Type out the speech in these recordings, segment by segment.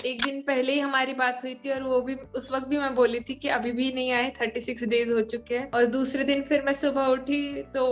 एक दिन पहले ही हमारी बात हुई थी और वो भी उस वक्त भी मैं बोली थी कि अभी भी नहीं आए, 36 डेज हो चुके हैं। और दूसरे दिन फिर मैं सुबह उठी तो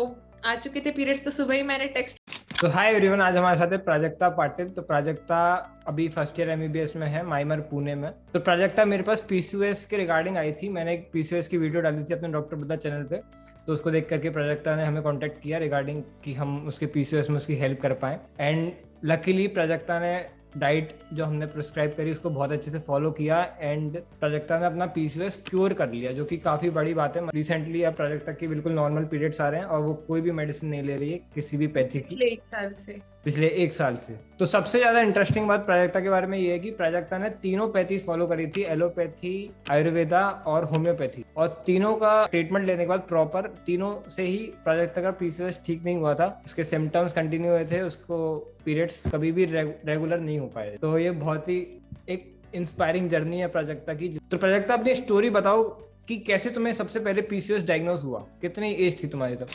आ चुके थे पीरियड्स, तो सुबह ही मैंने टेक्स्ट। तो हाय एवरीवन, आज हमारे साथ है प्राजक्ता पाटिल। तो प्राजक्ता अभी फर्स्ट ईयर एमबीबीएस में है, माइमर पुणे में। तो प्राजक्ता मेरे पास पीसीओएस के रिगार्डिंग आई थी। मैंने एक पीसीओएस की वीडियो डाली थी अपने डॉक्टर बुद्धा चैनल पे, तो उसको देख करके प्राजक्ता ने हमें कांटेक्ट किया रिगार्डिंग कि हम उसके पीसीओएस में उसकी हेल्प कर पाएं। एंड लकीली प्राजक्ता ने डाइट जो हमने प्रिस्क्राइब करी उसको बहुत अच्छे से फॉलो किया एंड प्राजक्ता ने अपना पीसीओएस क्योर कर लिया, जो कि काफी बड़ी बात है। रिसेंटली अब प्राजक्ता की बिल्कुल नॉर्मल पीरियड्स आ रहे हैं और वो कोई भी मेडिसिन नहीं ले रही है किसी भी पैथी की पिछले 1 साल से। पिछले 1 साल से। तो सबसे ज्यादा इंटरेस्टिंग बात प्राजक्ता के बारे में ये है कि प्राजक्ता ने तीनों पैथीज फॉलो करी थी, एलोपैथी, आयुर्वेदा और होम्योपैथी। और तीनों का ट्रीटमेंट लेने के बाद प्रॉपर तीनों से ही प्राजक्ता का पीसीओएस ठीक नहीं हुआ था। उसके सिम्टम्स कंटिन्यू हुए थे, उसको पीरियड्स कभी भी रेगुलर नहीं हो पाए। तो ये बहुत ही एक इंस्पायरिंग जर्नी है प्राजक्ता की। तो प्राजक्ता अपनी स्टोरी बताओ कि कैसे तुम्हें सबसे पहले पीसीओएस डायग्नोज हुआ, कितनी एज थी तुम्हारी तब?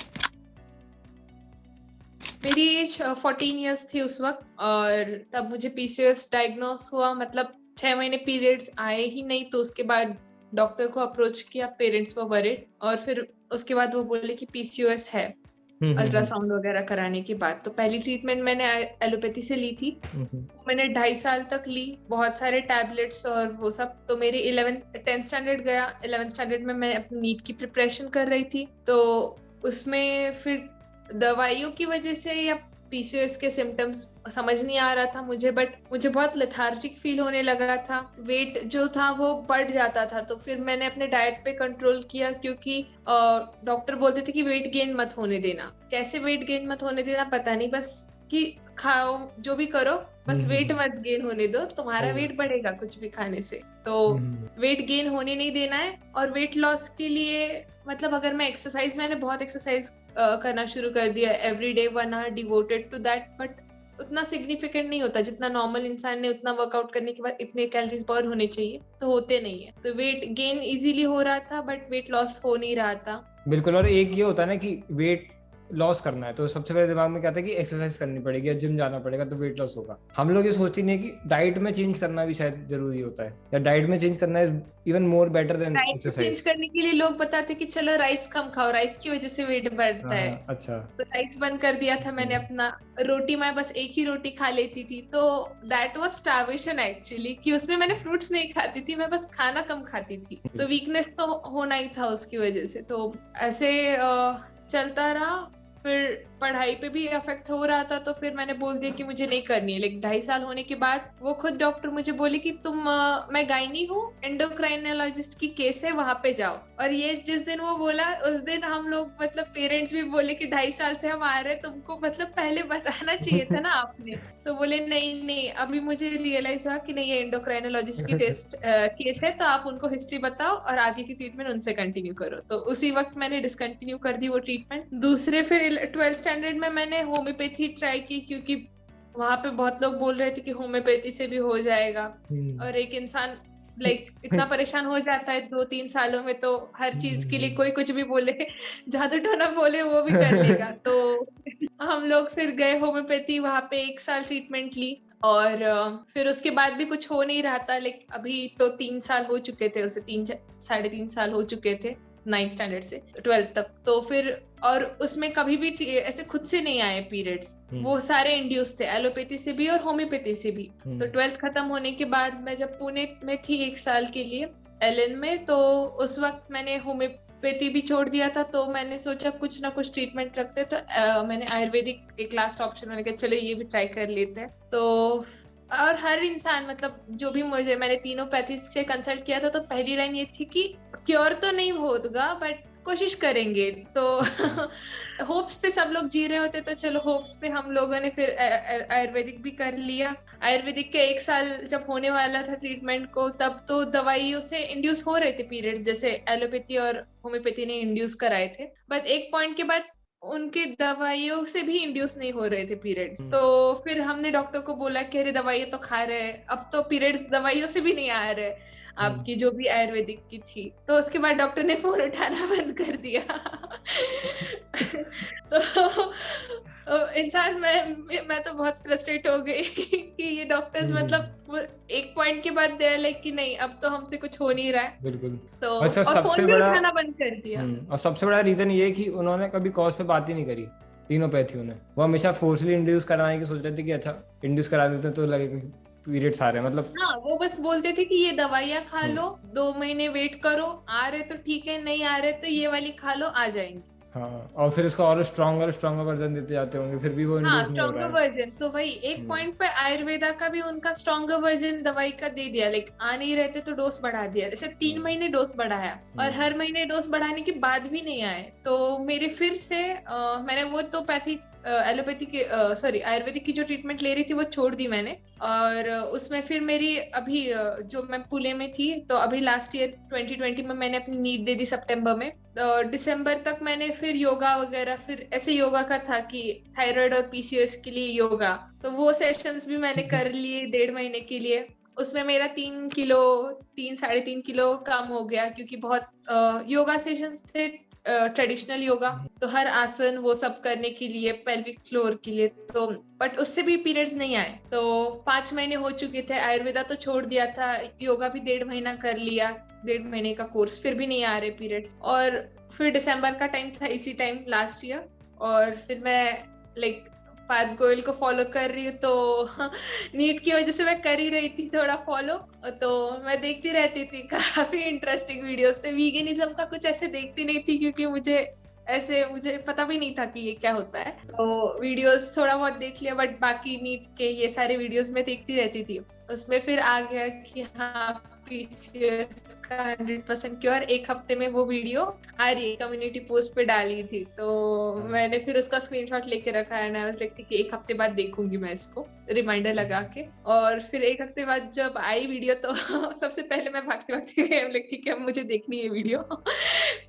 मेरी एज 14 इयर्स थी उस वक्त और तब मुझे पीसीओएस डायग्नोस हुआ। मतलब 6 महीने पीरियड्स आए ही नहीं, तो उसके बाद डॉक्टर को अप्रोच किया, पेरेंट्स वर वरीड और फिर उसके बाद वो बोले कि पीसीओएस है अल्ट्रासाउंड वगैरह कराने के बाद। तो पहली ट्रीटमेंट मैंने एलोपैथी से ली थी। मैंने 2.5 साल तक ली, बहुत सारे टैबलेट्स और वो सब। तो मेरी 10th स्टैंडर्ड गया। 11th स्टैंडर्ड में मैं अपनी नीट की प्रिपरेशन कर रही थी, तो उसमें फिर दवाइयों की वजह से या पीसीओएस के सिम्टम्स समझ नहीं आ रहा था मुझे, बट मुझे बहुत लेथार्जिक फील होने लगा था। वेट जो था वो बढ़ जाता था, तो फिर मैंने अपने डाइट पे कंट्रोल किया, क्योंकि डॉक्टर बोलते थे कि वेट गेन मत होने देना। कैसे वेट गेन मत होने देना पता नहीं, बस कि खाओ जो भी करो, बस वेट मत गेन होने दो, तुम्हारा वेट बढ़ेगा कुछ भी खाने से। तो वेट गेन होने नहीं देना है। और वेट लॉस के लिए मतलब अगर मैं एक्सरसाइज, मैंने बहुत एक्सरसाइज करना शुरू कर दिया, everyday 1 hour devoted to that, but उतना सिग्निफिकेंट नहीं होता जितना नॉर्मल इंसान ने उतना वर्कआउट करने के बाद इतने कैलोरीज बर्न होने चाहिए, तो होते नहीं है। तो वेट गेन इजीली हो रहा था बट वेट लॉस हो नहीं रहा था। बिल्कुल। और एक ये होता है ना कि वेट लॉस करना है तो सबसे पहले दिमाग में क्या आता है कि एक्सरसाइज करनी पड़ेगी या जिम जाना पड़ेगा तो वेट लॉस होगा। हम लोग ये सोचते नहीं है कि डाइट में चेंज करना भी शायद जरूरी होता है, या डाइट में चेंज करना is even more better than diet change exercise. करने के लिए लोग बताते कि चलो राइस कम खाओ, राइस की वजह से वेट बढ़ता है। हाँ, अच्छा। तो राइस बंद कर दिया था मैंने अपना। रोटी, मैं बस एक ही रोटी खा लेती थी, तो दैट वाज स्टार्वेशन एक्चुअली, कि उसमें मैंने फ्रूट्स नहीं खाती थी, मैं बस खाना कम खाती थी। तो वीकनेस तो होना ही था उसकी वजह से। तो ऐसे चलता रहा। फिर पढ़ाई पे भी अफेक्ट हो रहा था, तो फिर मैंने बोल दिया कि मुझे नहीं करनी है। लेकिन 2.5 साल होने के बाद वो खुद डॉक्टर मुझे बोले कि तुम मैं गायनी हूँ, एंडोक्राइनोलॉजिस्ट की केस है, वहां पे जाओ। और ये जिस दिन वो बोला उस दिन हम लोग मतलब पेरेंट्स भी बोले कि 2.5 साल से हम आ रहे हैं, तुमको मतलब पहले बताना चाहिए था ना आपने। तो बोले नहीं नहीं, अभी मुझे रियलाइज हुआ कि नहीं, ये एंडोक्राइनोलॉजिस्ट की टेस्ट केस है, तो आप उनको हिस्ट्री बताओ और आगे की ट्रीटमेंट उनसे कंटिन्यू करो। तो उसी वक्त मैंने डिसकंटिन्यू कर दी वो ट्रीटमेंट। दूसरे फिर 12th स्टैंडर्ड में मैंने होम्योपैथी ट्राई की, क्योंकि वहां पे बहुत लोग बोल रहे थे कि होम्योपैथी से भी हो जाएगा। और एक इंसान इतना परेशान हो जाता है 2-3 सालों में, तो हर चीज के लिए कोई कुछ भी बोले, जादू टोना बोले, वो भी कर लेगा। तो हम लोग फिर गए होम्योपैथी, वहां पे 1 साल ट्रीटमेंट ली। और फिर उसके बाद भी कुछ हो नहीं रहा था। अभी तो 3 साल हो चुके थे, उसे 3-3.5 साल हो चुके थे 9th स्टैंडर्ड से 12th तक। तो फिर और उसमें कभी भी ऐसे खुद से नहीं आए पीरियड्स, वो सारे इंड्यूस थे, एलोपैथी से भी और होम्योपैथी से भी। तो 12th खत्म होने के बाद मैं जब पुणे में थी 1 साल के लिए एलएन में, तो उस वक्त मैंने होम्योपैथी भी छोड़ दिया था। तो मैंने सोचा कुछ ना कुछ ट्रीटमेंट रखते, तो मैंने आयुर्वेदिक एक लास्ट ऑप्शन मैंने कहा चलो ये भी ट्राई कर लेते हैं। तो और हर इंसान मतलब जो भी मैंने तीनों पैथीज से कंसल्ट किया था, तो पहली लाइन ये थी कि क्योर तो नहीं होगा बट कोशिश करेंगे। तो होप्स पे सब लोग जी रहे होते, तो चलो होप्स पे हम लोगों ने फिर आयुर्वेदिक भी कर लिया। आयुर्वेदिक के 1 साल जब होने वाला था ट्रीटमेंट को, तब तो दवाइयों से इंड्यूस हो रहे थे पीरियड्स, जैसे एलोपैथी और होम्योपैथी ने इंड्यूस कराए थे। बट एक पॉइंट के बाद उनके दवाइयों से भी इंड्यूस नहीं हो रहे थे पीरियड्स। तो फिर हमने डॉक्टर को बोला कि अरे दवाइयाँ तो खा रहे हैं, अब तो पीरियड्स दवाइयों से भी नहीं आ रहे आपकी जो भी आयुर्वेदिक की थी। तो उसके बाद डॉक्टर ने फोन उठाना बंद कर दिया। तो इंसान मैं तो बहुत फ्रस्ट्रेट हो गई कि ये डॉक्टर्स मतलब एक पॉइंट के बाद दे लाइक कि नहीं अब तो हमसे कुछ हो नहीं रहा है, बिल्कुल। तो और सर और सबसे फोन भी बड़ा उठाना बंद कर दिया। और सबसे बड़ा रीजन ये है कि उन्होंने कभी कॉज पे बात ही नहीं करी तीनों पैथियों ने। वो हमेशा फोर्सली इंड्यूस कराने की सोच रहे थे कि अच्छा इंड्यूस करा देते तो लगेगा पीरियड्स आ रहे हैं, मतलब। हाँ वो बस बोलते थे कि ये दवाइयाँ खा हम्म, लो, 2 महीने वेट करो, आ रहे तो ठीक है, नहीं आ रहे तो ये वाली खा लो, आ जाएंगे। हाँ, और फिर इसका और स्ट्रॉन्गर वर्जन देते जाते होंगे, फिर भी वो हाँ इंड्यूस नहीं हो रहा स्ट्रॉन्गर है। वर्जन, तो वही एक हम्म, पॉइंट पे आयुर्वेदा का भी उनका स्ट्रॉन्गर वर्जन दवाई का दे दिया, लाइक आ नहीं रहते तो डोज बढ़ा दिया, जैसे 3 महीने डोज बढ़ाया और हम्म, हर महीने डोज बढ़ाने के बाद भी नहीं आए, तो मेरे फिर से मैंने वो तो पैथी एलोपैथी के सॉरी आयुर्वेदिक की जो ट्रीटमेंट ले रही थी वो छोड़ दी मैंने। और उसमें फिर मेरी अभी जो मैं पुणे में थी, तो अभी लास्ट ईयर 2020 में मैंने अपनी नीट दे दी सितंबर में। दिसंबर तक मैंने फिर योगा वगैरह, फिर ऐसे योगा का था कि थायराइड और पीसीओएस के लिए योगा, तो वो सेशंस भी मैंने कर लिए 1.5 महीने के लिए। उसमें मेरा 3 किलो 3 साढ़े 3 किलो कम हो गया, क्योंकि बहुत योगा सेशंस थे, ट्रेडिशनल योगा, तो हर आसन वो सब करने के लिए, पेल्विक फ्लोर के लिए, तो बट उससे भी पीरियड्स नहीं आए। तो 5 महीने हो चुके थे, आयुर्वेदा तो छोड़ दिया था, योगा भी 1.5 महीना कर लिया, 1.5 महीने का कोर्स, फिर भी नहीं आ रहे पीरियड्स। और फिर दिसंबर का टाइम था, इसी टाइम लास्ट ईयर, और फिर मैं लाइक पार्थ गोयल को फॉलो कर रही हूँ, तो नीट की वजह से मैं कर ही रही थी थोड़ा फॉलो, तो मैं देखती रहती थी, काफी इंटरेस्टिंग वीडियोस थे। वीगनिज्म का कुछ ऐसे देखती नहीं थी, क्योंकि मुझे पता भी नहीं था कि ये क्या होता है, तो वीडियोस थोड़ा बहुत देख लिया, बट बाकी नीट के ये सारे वीडियोस मैं देखती रहती थी। उसमें फिर आ गया कि हाँ पीसीओएस का 100% क्योर, एक हफ्ते में वो वीडियो आ रही है, कम्युनिटी पोस्ट पे डाली थी, तो मैंने फिर उसका स्क्रीनशॉट लेके रखा है, मैं लाइक ठीक है एक हफ्ते बाद देखूंगी मैं इसको, रिमाइंडर लगा के। और फिर एक हफ्ते बाद जब आई वीडियो, तो सबसे पहले मैं भागते भागते गई, लाइक ठीक है मुझे देखनी है वीडियो।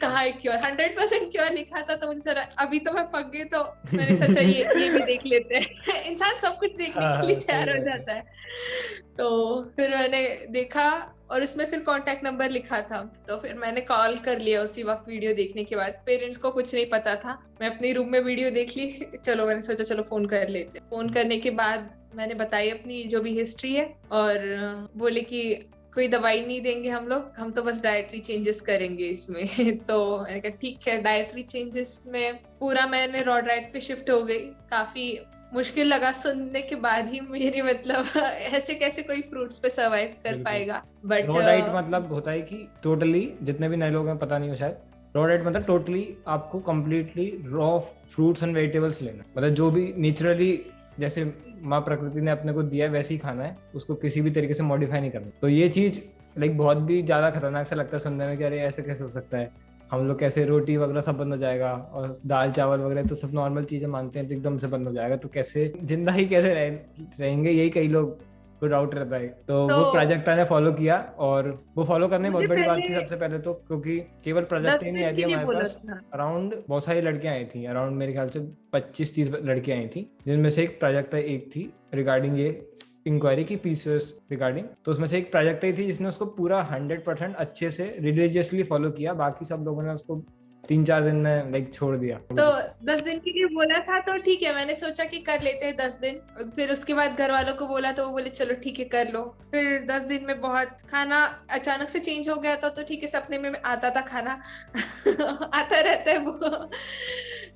कहाँ है क्योर, 100% क्योर लिखा था, तो मुझे सर अभी तो मैं पक गई, तो मैंने सोचा ये भी देख लेते हैं। इंसान सब कुछ देखने हाँ के लिए हाँ, सही तैयार हो बात है। जाता है। तो फिर मैंने देखा, और उसमें फिर कांटेक्ट नंबर लिखा था, तो फिर मैंने कॉल कर लिया उसी वक्त वीडियो देखने के बाद। पेरेंट्स को कुछ नहीं पता था, मैं अपने रूम में वीडियो देख ली, चलो मैंने सोचा चलो फोन कर लेते। फोन करने के बाद मैंने बताई अपनी जो भी हिस्ट्री है, और बोले कि कोई दवाई नहीं देंगे हम लोग, हम तो बस डाइटरी चेंजेस करेंगे इसमें। तो मैंने कहा ठीक है, डाइटरी चेंजेस में पूरा मैंने रॉ डाइट पे शिफ्ट हो गई। काफी मुश्किल लगा सुनने के बाद ही मेरी, मतलब ऐसे कैसे कोई फ्रूट्स पे सरवाइव कर बिल्कुल। पाएगा, बट रॉ डाइट मतलब होता है कि टोटली, जितने भी नए लोग हैं पता नहीं हो शायद, रॉ डाइट मतलब टोटली आपको completely raw fruits and vegetables लेना, मतलब जो भी नेचुरली जैसे माँ प्रकृति ने अपने को दिया है वैसे ही खाना है, उसको किसी भी तरीके से मॉडिफाई नहीं करना। तो ये चीज लाइक बहुत भी ज्यादा खतरनाक सा लगता है सुनने में कि अरे ऐसे कैसे हो सकता है, हम लोग कैसे रोटी वगैरह सब बंद हो जाएगा और दाल चावल वगैरह तो सब नॉर्मल चीजें मानते हैं, तो एकदम से बंद हो जाएगा तो कैसे जिंदा ही कैसे रहेंगे, यही कई लोग को डाउट रहता है। तो तो वो प्राजक्ता ने फॉलो किया, और वो फॉलो करने में मुझे बहुत बड़ी बात थी पहले सबसे पहले तो, क्योंकि केवल प्राजक्ता दस ही नहीं दिन आई थी के लिए हमारे बोला पास, था। अराउंड बहुत सारी लड़कियां आई थी, अराउंड मेरे ख्याल से 25-30 लड़कियां आई थी, जिनमें से एक प्राजक्ता एक थी रिगार्डिंग ये इंक्वायरी की पीसीओएस रिगार्डिंग। तो उसमें से एक प्राजक्ता ही थी जिसने उसको पूरा 100% अच्छे से रिलीजियसली फॉलो किया, बाकी सब लोगों ने उसको 3-4 दिन में लाइक छोड़ दिया। तो 10 दिन के लिए बोला था, तो ठीक है मैंने सोचा कि कर लेते हैं 10 दिन। फिर उसके बाद घर वालों को बोला, तो वो बोले चलो ठीक है कर लो। फिर 10 दिन में बहुत खाना अचानक से चेंज हो गया था, तो ठीक है सपने में आता था खाना। आता रहता है वो,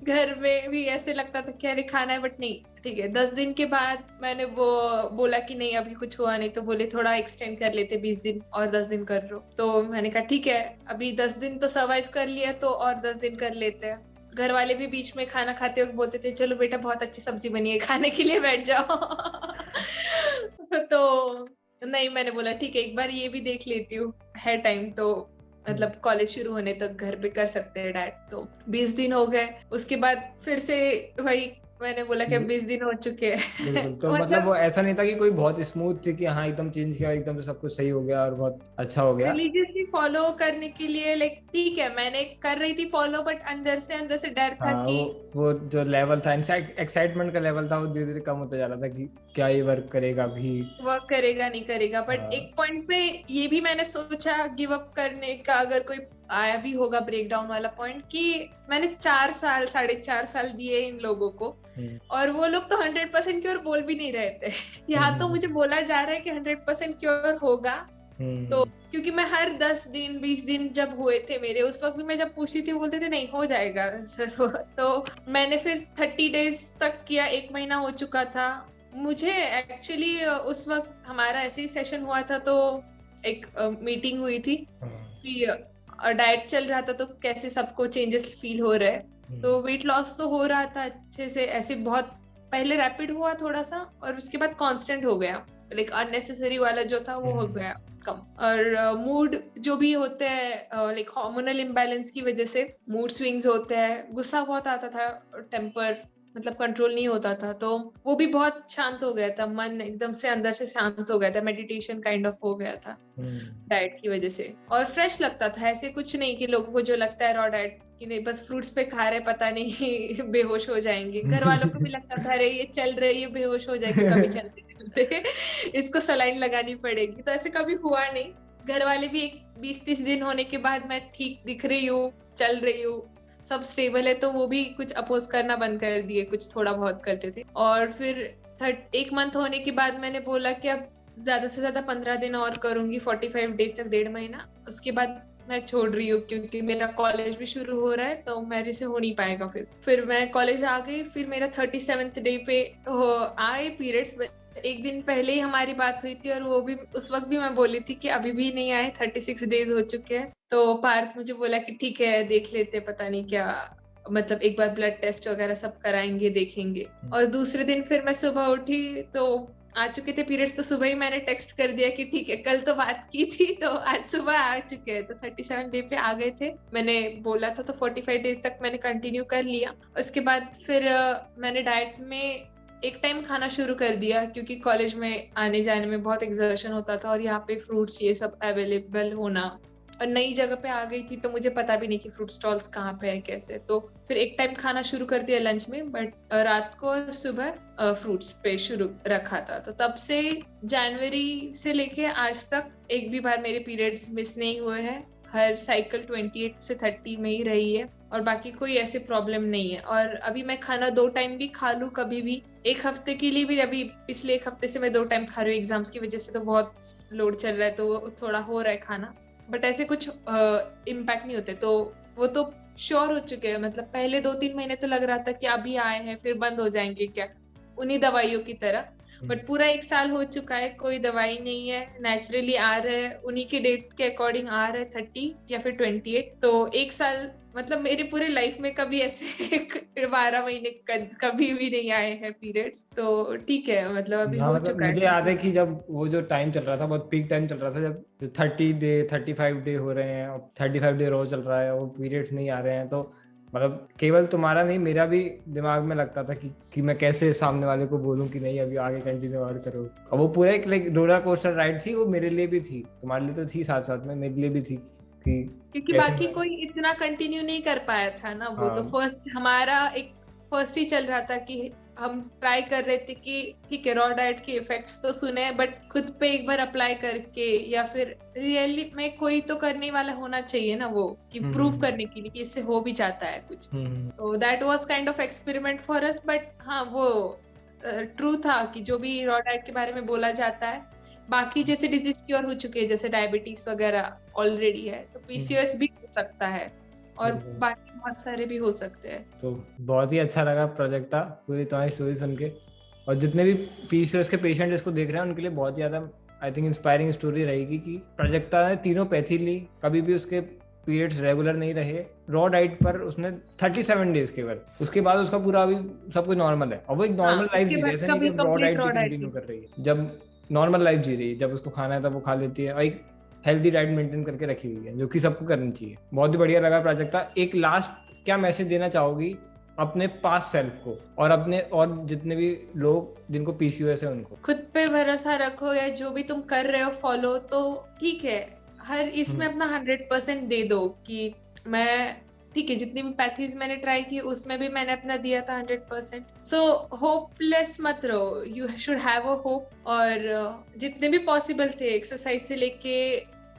घर में भी ऐसे लगता था कि अरे खाना है, बट नहीं ठीक है। 10 दिन के बाद मैंने वो बोला कि नहीं अभी कुछ हुआ नहीं, तो बोले थोड़ा एक्सटेंड कर लेते, 20 दिन और 10 दिन कर लो। तो मैंने कहा ठीक है, अभी 10 दिन तो सर्वाइव कर लिया, तो और 10 दिन कर लेते हैं। घर वाले भी बीच में खाना खाते वक्त बोलते थे चलो बेटा बहुत अच्छी सब्जी बनी है, खाने के लिए बैठ जाओ। तो नहीं, मैंने बोला ठीक है एक बार ये भी देख लेती हूँ, है टाइम तो, मतलब कॉलेज शुरू होने तक घर पे कर सकते हैं डाइट। तो 20 दिन हो गए, उसके बाद फिर से वही मैंने बोला कि 20 दिन हो चुके हैं। बिल्कुल। तो मतलब मतलब वो ऐसा नहीं था कि कोई बहुत स्मूथ थी कि हाँ एकदम चेंज किया एकदम से सब कुछ सही हो गया और बहुत अच्छा हो गया। रिलीजियसली फॉलो करने के लिए लाइक ठीक है मैंने कर रही थी फॉलो, बट अंदर से डर था हाँ, कि वो जो लेवल था, एक्साइटमेंट का लेवल था, वो धीरे धीरे कम होता जा रहा था कि क्या ये वर्क करेगा भी। वर्क करेगा नहीं करेगा। बट हाँ, एक पॉइंट पे ये भी मैंने सोचा गिव अप करने का, अगर कोई आया भी होगा ब्रेक डाउन वाला पॉइंट कि मैंने 4 साल 4.5 साल दिए इन लोगों को और वो लोग तो 100% क्योर बोल भी नहीं रहे थे। यहाँ तो मुझे बोला जा रहा है कि 100% क्योर होगा। तो क्योंकि मैं हर 10 दिन 20 दिन जब हुए थे मेरे, उस वक्त भी मैं जब पूछती थी बोलते थे नहीं हो जाएगा सर। तो मैंने फिर 30 डेज तक किया, 1 महीना हो चुका था। मुझे एक्चुअली उस वक्त हमारा ऐसे ही सेशन हुआ था तो एक मीटिंग हुई थी कि डाइट चल रहा था तो कैसे सबको चेंजेस फील हो रहे हैं। तो वेट लॉस तो हो रहा था अच्छे से, ऐसे बहुत पहले रैपिड हुआ थोड़ा सा और उसके बाद कांस्टेंट हो गया, लाइक अननेसेसरी वाला जो था वो हो गया कम। और मूड जो भी होते हैं लाइक हार्मोनल इम्बैलेंस की वजह से मूड स्विंग्स होते हैं, गुस्सा बहुत आता था, टेम्पर मतलब कंट्रोल नहीं होता था, तो वो भी बहुत शांत हो गया था, मन एकदम से अंदर से शांत हो गया था, मेडिटेशन काइंड ऑफ हो गया था डाइट की वजह से। और फ्रेश लगता था, ऐसे कुछ नहीं कि लोगों को जो लगता है रॉ डाइट कि नहीं बस फ्रूट्स पे खा रहे पता नहीं बेहोश हो जाएंगे, घर वालों को भी लगता था अरे ये चल रहे ये बेहोश हो जाएगी कभी चलते चलते इसको सलाइन लगानी पड़ेगी, तो ऐसे कभी हुआ नहीं। घर वाले भी एक 20-30 दिन होने के बाद मैं ठीक दिख रही हूँ, चल रही हूँ, सब स्टेबल है, तो वो भी कुछ अपोज करना बंद कर दिए, कुछ थोड़ा बहुत करते थे। और फिर 1 मंथ होने के बाद मैंने बोला कि अब ज्यादा से ज्यादा 15 दिन और करूंगी, 45 डेज तक, 1.5 महीना, उसके बाद मैं छोड़ रही हूँ क्योंकि मेरा कॉलेज भी शुरू हो रहा है तो मेरे से हो नहीं पाएगा। फिर मैं कॉलेज आ गई, फिर मेरा 37th डे पे आए पीरियड्स। एक दिन पहले ही हमारी बात हुई थी और वो भी उस वक्त भी मैं बोली थी कि अभी भी नहीं आए, 36 डेज हो चुके हैं। तो पार्थ मुझे बोला कि ठीक है देख लेते, पता नहीं क्या, मतलब एक बार ब्लड टेस्ट वगैरह सब कराएंगे देखेंगे। और दूसरे दिन फिर मैं सुबह उठी तो आ चुके थे पीरियड्स, तो सुबह ही मैंने टेक्स्ट कर दिया कि ठीक है, कल तो बात की थी तो आज सुबह आ चुके हैं, तो 37 डे पे आ गए थे। मैंने बोला था तो 45 डेज तक मैंने कंटिन्यू कर लिया। उसके बाद फिर मैंने डाइट में एक टाइम खाना शुरू कर दिया क्योंकि कॉलेज में आने जाने में बहुत एक्सर्शन होता था और यहाँ पे फ्रूट्स ये सब अवेलेबल होना, और नई जगह पे आ गई थी तो मुझे पता भी नहीं कि फ्रूट स्टॉल्स कहाँ पे है कैसे, तो फिर एक टाइम खाना शुरू कर दिया लंच में, बट रात को सुबह फ्रूट्स पे शुरू रखा था। तो तब से जनवरी से लेके आज तक एक भी बार मेरे पीरियड्स मिस नहीं हुए हैं, हर साइकिल 28 से 30 में ही रही है और बाकी कोई ऐसे प्रॉब्लम नहीं है। और अभी मैं खाना 2 टाइम भी खा लूँ कभी भी, एक हफ्ते के लिए भी, अभी पिछले 1 हफ्ते से मैं 2 टाइम खा रही हूँ, एग्जाम्स की वजह से तो बहुत लोड चल रहा है तो थोड़ा हो रहा है खाना, बट ऐसे कुछ इम्पैक्ट नहीं होते। तो वो तो श्योर हो चुके हैं, मतलब पहले 2-3 महीने तो लग रहा था कि अभी आए हैं फिर बंद हो जाएंगे क्या, उन्हीं दवाइयों की तरह, बट पूरा 1 साल हो चुका है, कोई दवाई नहीं है, नेचुरली आ रहे हैं, उन्हीं के डेट के अकॉर्डिंग आ रहे हैं 30 या फिर 28। तो 1 साल मतलब मेरे पूरे लाइफ में कभी ऐसे 12 महीने कभी भी नहीं आए हैं पीरियड्स, तो ठीक है, मतलब अभी हो मतलब चुका है। मुझे याद है कि जब वो जो टाइम चल रहा था, बहुत पीक टाइम चल रहा था, जब 30 डे 35 डे हो रहे हैं और 35 डे रोज चल रहा है और पीरियड्स नहीं आ रहे हैं, तो मतलब केवल तुम्हारा नहीं मेरा भी दिमाग में लगता था कि मैं कैसे सामने वाले को बोलूं कि नहीं अभी आगे कंटिन्यू और करो। और वो पूरा एक लाइक रोलर कोस्टर राइड थी, वो मेरे लिए भी थी, तुम्हारे लिए तो थी साथ साथ में, मेरे लिए भी थी कि क्योंकि बाकी कोई इतना कंटिन्यू नहीं कर पाया था ना, वो तो फर्स्ट हमारा एक फर्स्ट ही चल रहा था कि हम ट्राई कर रहे थे कि ठीक है रॉ डाइट के इफेक्ट्स तो सुने, बट खुद पे एक बार अप्लाई करके या फिर रियली में कोई तो करने वाला होना चाहिए ना, वो कि प्रूव करने के लिए कि इससे हो भी जाता है कुछ। तो that was kind of experiment for us, but हाँ वो ट्रू था कि जो भी रॉ डाइट के बारे में बोला जाता है, बाकी जैसे डिजीज क्योर हो चुके हैं जैसे डायबिटीज वगैरह ऑलरेडी है, तो पीसीओएस भी हो सकता है और बाकी बहुत सारे भी हो सकते हैं। तो बहुत ही अच्छा लगा प्राजक्ता पूरी तुम्हारी स्टोरी सुन के, और जितने भी पीसीओएस के पेशेंट इसको देख रहे हैं उनके लिए बहुत ज्यादा आई थिंक इंस्पायरिंग स्टोरी रहेगी कि प्राजक्ता ने तीनों पैथी ली, कभी भी उसके पीरियड्स रेगुलर नहीं रहे, रॉ डाइट पर उसने 37 डेज केवल, उसके बाद उसका पूरा अभी सब कुछ नॉर्मल है और वो एक नॉर्मल लाइफ जी रही है, ऐसा नहीं कि रॉ डाइट भी कंटिन्यू कर रही है, जब नॉर्मल लाइफ जी रही है, जब उसको खाना है तब वो खा लेती है और एक हेल्दी डाइट मेंटेन करके रखी हुई है, जो कि सबको करनी चाहिए। बहुत ही बढ़िया लगा प्राजक्ता। एक लास्ट क्या मैसेज देना चाहोगी अपने पास सेल्फ को और अपने और जितने भी लोग जिनको पीसीओएस है उनको? खुद पे भरोसा रखो, या जो भी तुम कर रहे हो फॉलो तो ठीक है, हर इसमें अपना 100% दे दो कि मैं ठीक है, जितनी भी पैथीज मैंने ट्राई की उसमें भी मैंने अपना दिया था 100%। सो होपलेस मत रहो, you should have a hope. और जितने भी पॉसिबल थे एक्सरसाइज से लेके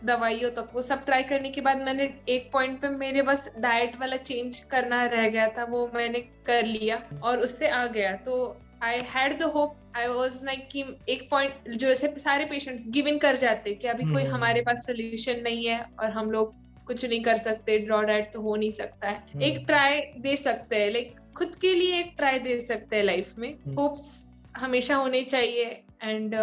दवाइयों तक, वो सब ट्राई करने के बाद मैंने एक पॉइंट पे मेरे बस डाइट वाला चेंज करना रह गया था, वो मैंने कर लिया और उससे आ गया। तो I had the hope, I was like कि एक पॉइंट जो ऐसे सारे पेशेंट्स गिव इन कर जाते कि अभी कोई हमारे पास सोल्यूशन नहीं है और हम लोग कुछ नहीं कर सकते, ड्रॉ डाइट तो हो नहीं सकता है, एक ट्राई दे सकते हैं, लाइक खुद के लिए एक ट्राई दे सकते हैं लाइफ में। होप्स हमेशा होने चाहिए and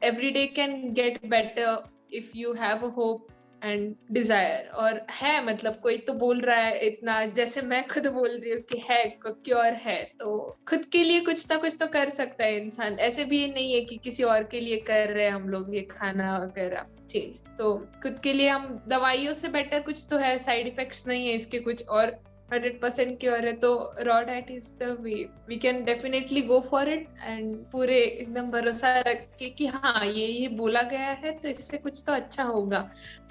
every day can get better if you have a hope and desire। और है मतलब कोई तो बोल रहा है इतना, जैसे मैं खुद बोल रही हूँ कि है क्योर है, तो खुद के लिए कुछ ना कुछ तो कर सकता है इंसान। ऐसे भी नहीं है कि किसी और के लिए कर रहे हैं हम लोग ये खाना वगैरह चेंज, तो खुद के लिए हम दवाइयों से बेटर कुछ तो है, साइड इफेक्ट्स नहीं है इसके कुछ, और 100% क्योर है, तो raw diet is the way. We can definitely go for it and पूरे एकदम भरोसा रख के कि हाँ ये बोला गया है तो इससे कुछ तो अच्छा होगा।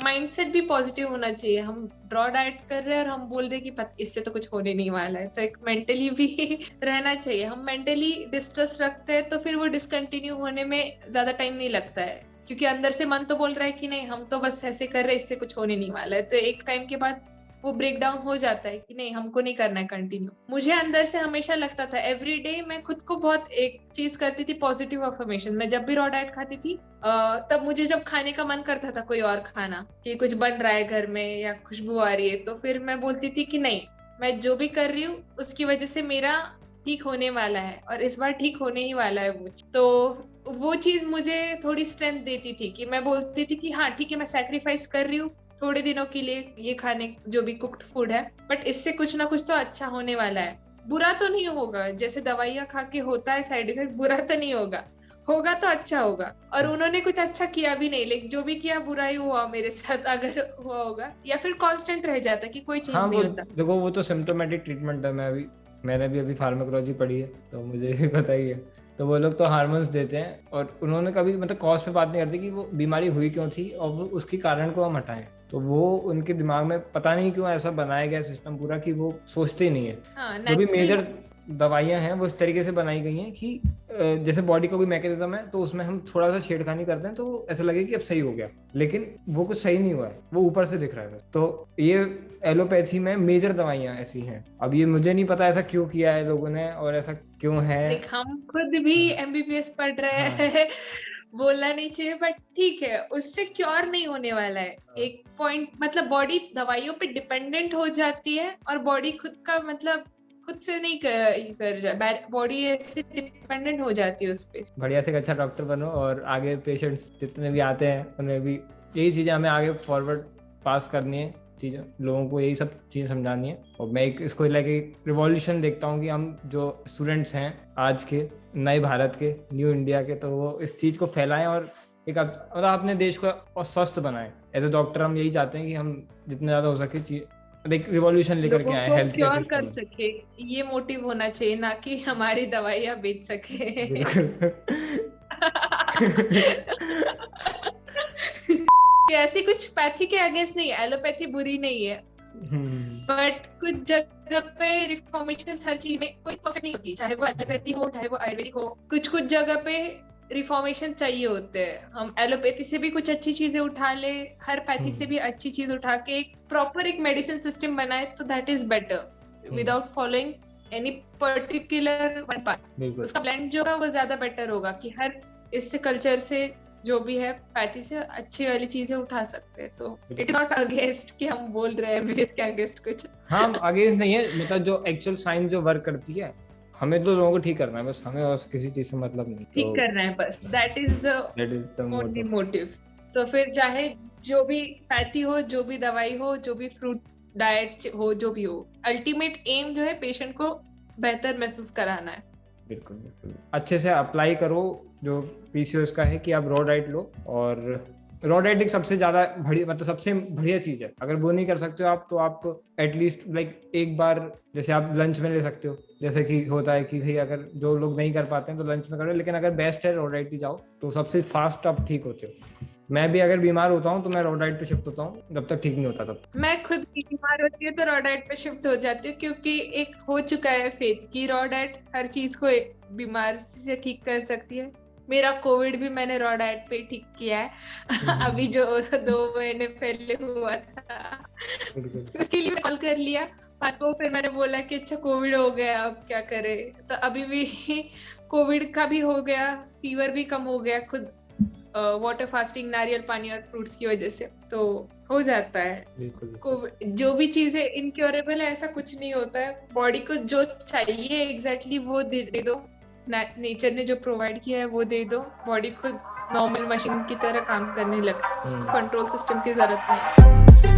माइंडसेट भी पॉजिटिव होना चाहिए। हम रॉ डाइट कर रहे हैं और हम बोल रहे कि इससे तो कुछ होने नहीं वाला है, तो एक मेंटली भी रहना चाहिए। हम मेंटली डिस्ट्रेस रखते हैं तो फिर वो डिसकंटिन्यू होने में ज्यादा टाइम नहीं लगता है, क्योंकि अंदर से मन तो बोल रहा है कि नहीं हम तो बस ऐसे कर रहे हैं, इससे कुछ होने नहीं वाला है, तो एक टाइम के बाद वो ब्रेक डाउन हो जाता है कि नहीं हमको नहीं करना है कंटिन्यू। मुझे अंदर से हमेशा लगता था एवरी डे मैं खुद को बहुत एक चीज करती थी, पॉजिटिव अफर्मेशन। मैं जब भी रॉ डाइट खाती थी तब मुझे जब खाने का मन करता था कोई और खाना, कि कुछ बन रहा है घर में या खुशबू आ रही है, तो फिर मैं बोलती थी कि नहीं मैं जो भी कर रही हूँ उसकी वजह से मेरा ठीक होने वाला है और इस बार ठीक होने ही वाला है वो। तो वो चीज मुझे थोड़ी स्ट्रेंथ देती थी कि मैं बोलती थी कि हाँ ठीक है मैं सैक्रिफाइस कर रही हूँ थोड़े दिनों के लिए ये खाने जो भी कुक्ड फूड है, बट इससे कुछ ना कुछ तो अच्छा होने वाला है, बुरा तो नहीं होगा। जैसे दवाइयाँ खा के होता है साइड इफेक्ट, बुरा तो नहीं होगा, होगा तो अच्छा होगा। और उन्होंने कुछ अच्छा किया भी नहीं, लेकिन जो भी किया बुरा ही हुआ मेरे साथ अगर हुआ होगा, या फिर कांस्टेंट रह जाता कि कोई चेंज नहीं होता। देखो वो तो सिम्टोमेटिक ट्रीटमेंट है। मैंने भी अभी फार्माकोलॉजी पढ़ी है तो मुझे भी पता ही है। तो वो लोग तो हार्मोन्स देते हैं और उन्होंने कभी मतलब कॉज पे बात नहीं करते कि वो बीमारी हुई क्यों थी और वो उसके कारण को हम हटाएं। तो वो उनके दिमाग में पता नहीं क्यों ऐसा बनाया गया सिस्टम पूरा कि वो सोचते ही नहीं है। हाँ, जो भी मेजर दवाइयां हैं वो इस तरीके से बनाई गई हैं कि जैसे बॉडी का कोई मैकेनिज्म है तो उसमें हम थोड़ा सा छेड़खानी करते हैं तो ऐसा लगे कि अब सही हो गया, लेकिन वो कुछ सही नहीं हुआ है, वो ऊपर से दिख रहा है। तो ये एलोपैथी में मेजर दवाइयां ऐसी हैं। अब ये मुझे नहीं पता ऐसा क्यों किया है लोगों ने और ऐसा क्यों है। हम खुद भी MBBS पढ़ रहे हैं, बोलना नहीं चाहिए बट ठीक है, उससे क्योर नहीं होने वाला है। एक पॉइंट मतलब बॉडी दवाइयों पे डिपेंडेंट हो जाती है और बॉडी खुद का मतलब खुद से नहीं कर बॉडी ऐसे डिपेंडेंट हो जाती है उस पे। बढ़िया से अच्छा डॉक्टर बनो और आगे पेशेंट्स जितने भी आते हैं उन्हें भी यही चीजें हमें आगे फॉरवर्ड पास करनी है, चीज़ें लोगों को यही सब चीज़ें समझानी है। और मैं इसको लेके रिवॉल्यूशन देखता हूँ कि हम जो स्टूडेंट्स हैं आज के नए भारत के, न्यू इंडिया के, तो वो इस चीज़ को फैलाएं और एक मतलब अपने देश को और स्वस्थ बनाएं। एज ए डॉक्टर हम यही चाहते हैं कि हम जितने ज़्यादा हो सके चीज एक रिवॉल्यूशन लेकर के आए हेल्थ केयर सिस्टम कर सके, ये मोटिव होना चाहिए, ना कि हमारी दवाइयाँ बेच सके। ऐसी कुछ पैथी के अगेंस्ट नहीं है, एलोपैथी बुरी नहीं है, बट कुछ जगह पे रिफॉर्मेशन हर चीज में कोई परफेक्ट नहीं होती, चाहे वो एलोपैथी हो चाहे वो आयुर्वेदिक हो। कुछ कुछ जगह पे रिफॉर्मेशन चाहिए होते हैं। हम एलोपैथी से भी कुछ अच्छी चीजें उठा ले, हर पैथी से भी अच्छी चीज उठा के एक प्रॉपर एक मेडिसिन सिस्टम बनाए, तो that is better without following any particular one part. उसका ब्लेंड जो है वो ज्यादा बेटर होगा कि हर इससे कल्चर से जो भी है पैथी से अच्छी वाली चीजें उठा सकते हैं। तो इट इज नॉट अगेंस्ट कि हम बोल रहे हैं एमबीबीएस के अगेंस्ट कुछ। हाँ, अगेंस्ट नहीं है, मतलब जो एक्चुअल साइंस जो वर्क करती है हमें तो लोगों को ठीक करना है बस, हमें और किसी चीज से मतलब नहीं, ठीक करना है बस, that is the only motive. तो फिर चाहे जो भी पैथी हो, जो भी दवाई हो, जो भी फ्रूट डाइट हो, जो भी हो, अल्टीमेट एम जो है पेशेंट को बेहतर महसूस कराना है। बिल्कुल बिल्कुल, अच्छे से अप्लाई करो जो पीसीओएस का है कि आप रॉ डाइट लो। और रॉ डाइट एक सबसे ज्यादा बढ़िया, मतलब सबसे बढ़िया चीज है। अगर वो नहीं कर सकते हो आप तो आप एटलीस्ट लाइक एक बार जैसे आप लंच में ले सकते हो, जैसे कि होता है कि भाई अगर जो लोग नहीं कर पाते हैं तो लंच में करो, लेकिन अगर बेस्ट है रॉ डाइट ही जाओ तो सबसे फास्ट आप ठीक होते हो। मैं भी अगर बीमार होता हूँ तो मैं रॉ डाइट पे शिफ्ट होता हूँ, जब तक ठीक नहीं होता तब। मैं खुद बीमार होती हूँ तो रॉ डाइट पे शिफ्ट हो जाती हूँ, क्योंकि एक हो चुका है फेथ की रॉ डाइट हर चीज को एक बीमार से ठीक कर सकती है। मेरा कोविड भी मैंने रॉ डाइट पे ठीक किया है अभी जो 2 महीने पहले हुआ था बिल्कुल। उसके लिए कॉल कर लिया तो फिर मैंने बोला कि अच्छा कोविड हो गया अब क्या करे, तो अभी भी कोविड का भी हो गया, फीवर भी कम हो गया खुद वाटर फास्टिंग, नारियल पानी और फ्रूट्स की वजह से, तो हो जाता है। बिल्कुल। जो भी चीजें इनक्योरेबल है ऐसा कुछ नहीं होता है, बॉडी को जो चाहिए एग्जैक्टली वो दे दो, नेचर ने जो प्रोवाइड किया है वो दे दो, बॉडी खुद नॉर्मल मशीन की तरह काम करने लगता है, उसको कंट्रोल सिस्टम की जरूरत नहीं है।